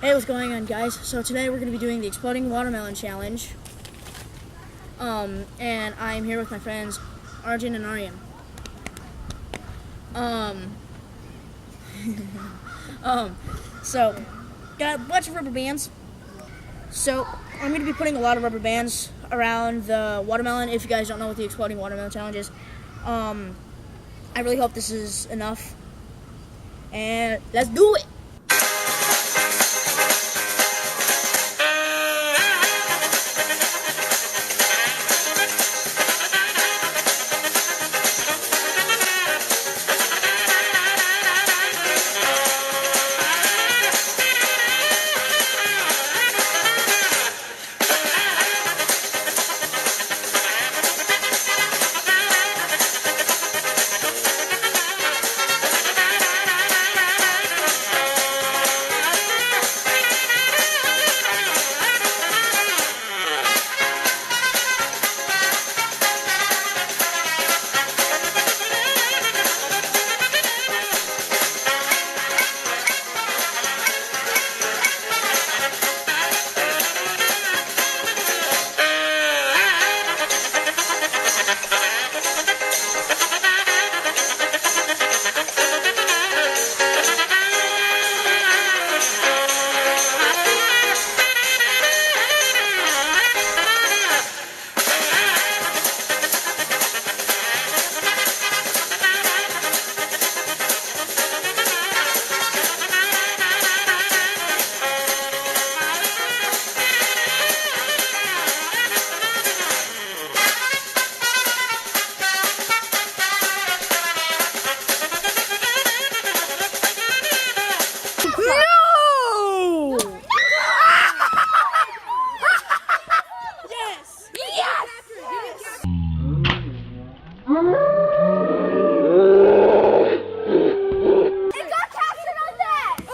Hey, what's going on, guys? So today we're going to be doing the exploding watermelon challenge. And I'm here with my friends Arjun and Aryan. So got a bunch of rubber bands. So I'm going to be putting a lot of rubber bands around the watermelon. If you guys don't know what the exploding watermelon challenge is, I really hope this is enough. And let's do it.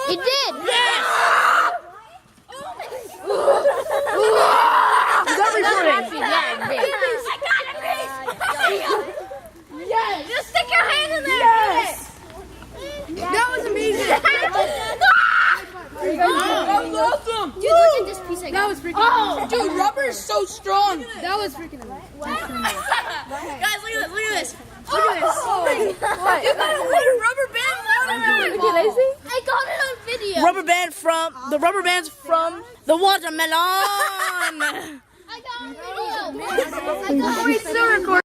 It did! Yes! Is that recording? Yeah, it did. I got a piece! Yes! Just stick your hand in there! Yes! That was amazing! That was awesome! Dude, look at this piece I got. That was freaking amazing. Dude, rubber is so strong! That was freaking amazing. Guys, look at this, look at this! Look at this! You got a little rubber band watermelon! Can I see? I got it on video! Rubber band from the rubber bands from the watermelon! I got it on video! Are we still recording?